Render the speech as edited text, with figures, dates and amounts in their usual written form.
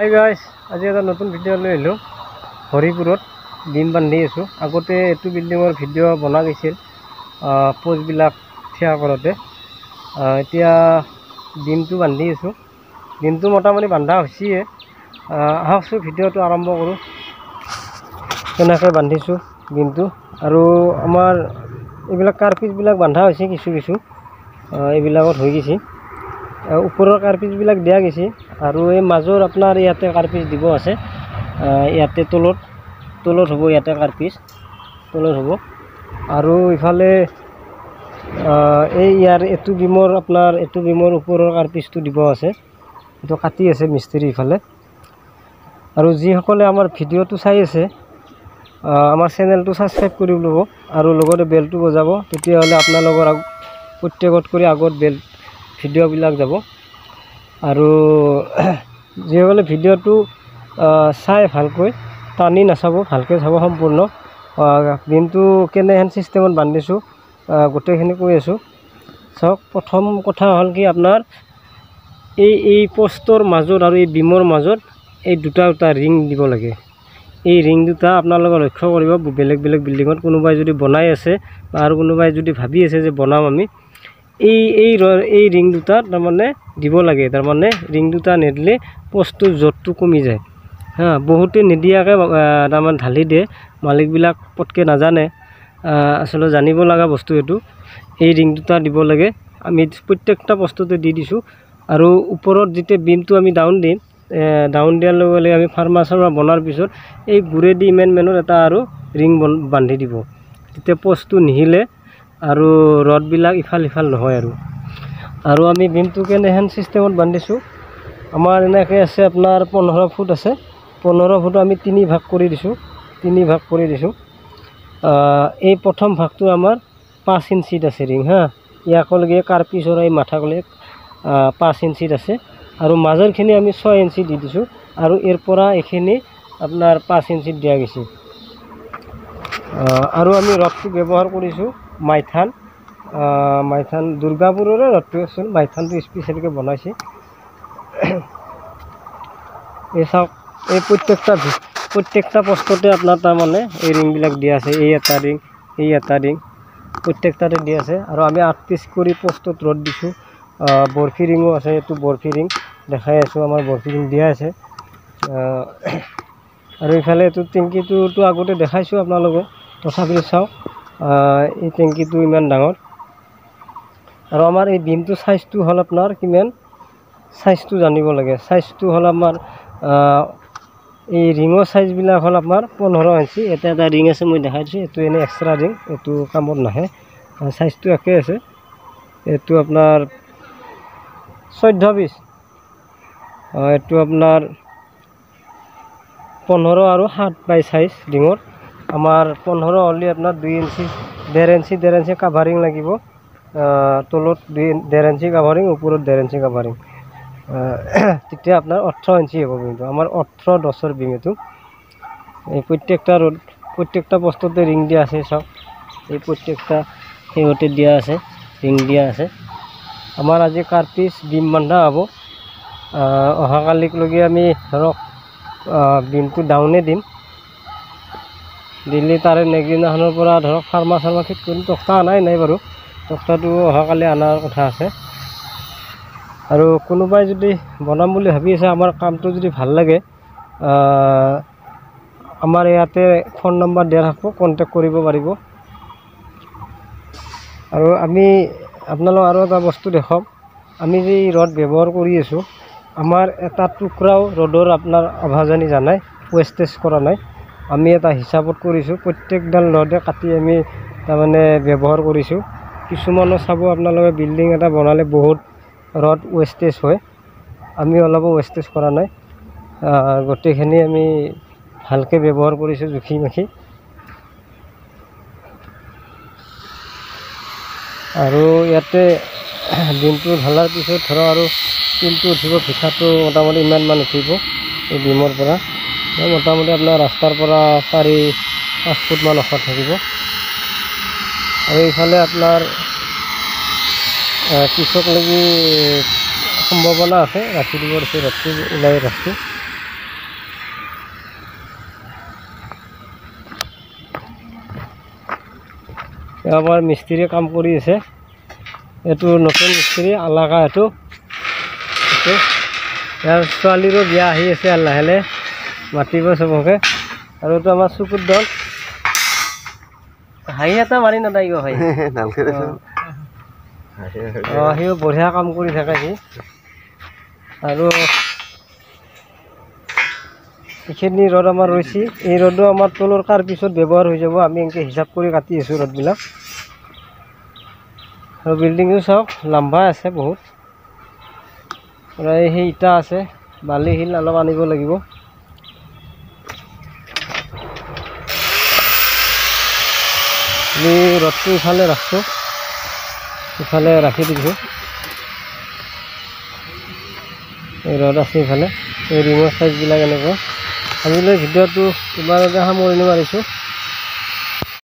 Hi guys, আজি এটা নতুন ভিডিও লৈ আহিলোঁ। হৰিপুৰত ডিম বান্ধি আছোঁ। আগতে এইটো বিল্ডিঙৰ ভিডিঅ' বনা গৈছিল পোষ্টবিলাক থিয়া কৰোঁতে। এতিয়া ডিমটো বান্ধি আছোঁ। ডিমটো মোটামুটি বান্ধা হৈছেই। আহকচোন ভিডিঅ'টো আৰম্ভ কৰোঁ। কেনেকৈ বান্ধিছোঁ ডিমটো। আৰু আমাৰ এইবিলাক কাৰ্পিচবিলাক বান্ধা হৈছে কিছু এইবিলাকত হৈ গৈছে। ওপৰৰ কাৰ্পিচবিলাক দিয়া গৈছে আৰু এই মাজৰ আপোনাৰ ইয়াতে কাৰ্পিচ দিব আছে। ইয়াতে তলত হ'ব, ইয়াতে কাৰ্পিচ তলত হ'ব। আৰু ইফালে এই ইয়াৰ এইটো বিমৰ আপোনাৰ এইটো বিমৰ ওপৰৰ কাৰ্পিচটো দিব আছে। এইটো কাটি আছে মিস্ত্ৰী ইফালে। আৰু যিসকলে আমাৰ ভিডিঅ'টো চাই আছে আমাৰ চেনেলটো ছাবস্ক্ৰাইব কৰি ল'ব আৰু লগতে বেলটো বজাব। তেতিয়াহ'লে আপোনালোকৰ প্ৰত্যেকত কৰি আগত ভিডিঅ'বিলাক যাব। আৰু যিসকলে ভিডিঅ'টো চাই ভালকৈ টানি নাচাব, ভালকৈ চাব সম্পূৰ্ণ। ডিমটো কেনেহেন চিষ্টেমত বান্ধিছোঁ গোটেইখিনি কৈ আছোঁ। চাওক, প্ৰথম কথা হ'ল কি, আপোনাৰ এই পোষ্টৰ মাজত আৰু এই বিমৰ মাজত এই দুটা ৰিং দিব লাগে। এই ৰিং দুটা আপোনালোকে লক্ষ্য কৰিব। বেলেগ বিল্ডিঙত কোনোবাই যদি বনাই আছে বা আৰু কোনোবাই যদি ভাবি আছে যে বনাম আমি, এই ৰিং দুটা তাৰমানে দিব লাগে। তাৰমানে ৰিং দুটা নিদিলে পোষ্টটোৰ জোৰটো কমি যায়। বহুতে নিদিয়াকৈ তাৰমানে ঢালি দিয়ে। মালিকবিলাক পটকৈ নাজানে। আচলতে জানিব লগা বস্তু এইটো। এই ৰিং দুটা দিব লাগে। আমি প্ৰত্যেকটা পোষ্টতে দি দিছোঁ। আৰু ওপৰত যেতিয়া বিমটো আমি ডাউন দিয়াৰ লগে লগে আমি ফাৰ্মাচাৰ বনোৱাৰ পিছত এই গুৰেদি মেনত এটা আৰু ৰিং বান্ধি দিব। তেতিয়া পোষ্টটো নিহিলে আৰু ৰডবিলাক ইফাল সিফাল নহয়। আৰু আমি বিমটো কেনেহেন চিষ্টেমত বান্ধিছোঁ, আমাৰ এনেকৈ আছে আপোনাৰ 15 ফুট আছে। 15 ফুট আমি 3 ভাগ কৰি দিছোঁ। এই প্ৰথম ভাগটো আমাৰ 5 ইঞ্চিত আছে ৰিং। ইয়াকলৈকে কাৰ্পিচৰ এই মাথাকলৈকে 5 ইঞ্চিত আছে। আৰু মাজৰখিনি আমি 6 ইঞ্চি দি দিছোঁ। আৰু ইয়াৰ পৰা এইখিনি আপোনাৰ 5 ইঞ্চিত দিয়া গৈছে। আৰু আমি ৰডটো ব্যৱহাৰ কৰিছোঁ মাইথান দুৰ্গাপুৰৰে ৰডটো আছিল। মাইথানটো স্পেচিয়েলকৈ বনাইছে। এই চাওক, এই প্ৰত্যেকটা পোষ্টতে আপোনাৰ তাৰমানে এই ৰিংবিলাক দিয়া আছে। এই এটা ৰিং প্ৰত্যেকটাতে দিয়া আছে। আৰু আমি 8 পিচ কৰি পোষ্টত ৰড দিছোঁ। বৰফি ৰিঙো আছে। এইটো বৰফি ৰিং দেখাই আছোঁ। আমাৰ বৰফি ৰিং দিয়া আছে। আৰু ইফালে এইটো টেংকিটোতো আগতে দেখাইছোঁ আপোনালোকক। তথাপিও চাওক, এই টেংকিটো ইমান ডাঙৰ। আৰু আমাৰ এই বিমটো চাইজটো হ'ল আপোনাৰ কিমান, চাইজটো জানিব লাগে। চাইজটো হ'ল আমাৰ এই ৰিঙৰ চাইজবিলাক হ'ল আপোনাৰ 15 ইঞ্চি। এটা ৰিং আছে, মই দেখাই দিছোঁ। এইটো এনেই এক্সট্ৰা ৰিং, এইটো কামত নাহে। চাইজটো একেই আছে। এইটো আপোনাৰ 14 পিচ। এইটো আপোনাৰ 15 আৰু 7 বাই চাইজ ৰিঙৰ। আমাৰ 15 হ'লে আপোনাৰ 2 ইঞ্চি 1.5 ইঞ্চি কাভাৰিং লাগিব। তলত 1.5 ইঞ্চি কাভাৰিং, ওপৰত 1.5 ইঞ্চি কাভাৰিং। তেতিয়া আপোনাৰ 18 ইঞ্চি হ'ব বিমটো। আমাৰ 18-10ৰ বিম এইটো। এই প্ৰত্যেকটা পোষ্টতে ৰিং দিয়া আছে। চাওক, এই প্ৰত্যেকটা সিহঁতে দিয়া আছে, ৰিং দিয়া আছে। আমাৰ আজি কাৰ্পিচ বিম বান্ধা হ'ব। অহাকালিলৈকে আমি ধৰক বিমটো ডাউনে দিলে তাৰে নেক্সট দিনাখনৰ পৰা ধৰক ফাৰ্মাৰ ফিট কৰিম। তক্তা নাই বাৰু। তক্তাটো অহাকালি অনাৰ কথা আছে। আৰু কোনোবাই যদি বনাম বুলি ভাবি আছে, আমাৰ কামটো যদি ভাল লাগে, আমাৰ ইয়াতে ফোন নম্বৰ দিয়া থাকিব, কণ্টেক্ট কৰিব পাৰিব। আৰু আমি আপোনালোক আৰু এটা বস্তু দেখক, আমি যে ৰড ব্যৱহাৰ কৰি আছোঁ, আমাৰ এটা টুকুৰাও ৰডৰ আপোনাৰ অভাজনী জানাই, ৱেষ্টেজ কৰা নাই। আমি এটা হিচাপত কৰিছোঁ। প্ৰত্যেকডাল ৰডে কাটি আমি তাৰমানে ব্যৱহাৰ কৰিছোঁ। কিছুমানো চাব আপোনালোকে বিল্ডিং এটা বনালে বহুত ৰড ৱেষ্টেজ হয়। আমি অলপো ৱেষ্টেজ কৰা নাই। গোটেইখিনি আমি ভালকৈ ব্যৱহাৰ কৰিছোঁ, জুখি মাখি। আৰু ইয়াতে ডিমটো ঢলাৰ পিছত ধৰক আৰু টিনটো উঠিব। ভিঠাটো মোটামুটি ইমানমান উঠিব এই ডিমৰ পৰা। মোটামুটি আপোনাৰ ৰাস্তাৰ পৰা 4-5 ফুটমান ওখ থাকিব। আৰু এইফালে আপোনাৰ পিছক লাগি সম্ভাৱনা আছে ৰাখি দিব দিছে, ৰডটো ওলাই ৰাখছোঁ। আমাৰ মিস্ত্ৰীয়ে কাম কৰি আছে। এইটো নতুন মিস্ত্ৰী আলাকা এইটো ইয়াৰ ছোৱালীৰো বিয়া আহি আছে আৰু লাহে লাহে মাতিব চবকে। আৰু এইটো আমাৰ চকুৰ দল হাঁহি এটা মাৰি নাথাকিব ভাই। সিও বঢ়িয়া কাম কৰি থাকে সি। আৰু এইখিনি ৰদ আমাৰ ৰৈছে, এই ৰদো আমাৰ তলৰ কাৰ পিছত ব্যৱহাৰ হৈ যাব। আমি এনেকৈ হিচাপ কৰি কাটি আছোঁ ৰদবিলাক। আৰু বিল্ডিংটো চাওক লম্বা আছে বহুত, প্ৰায় সেই ইটা আছে, বালি শিল অলপ আনিব লাগিব। আমি ৰদটো ইফালে ৰাখছোঁ, ইফালে ৰাখি দিছোঁ। এই ৰদ আছে ইফালে, এই ৰিঙৰ চাইজবিলাক এনেকুৱা। আজিলৈ ভিডিঅ'টো ইমানতে সামৰণি মাৰিছোঁ।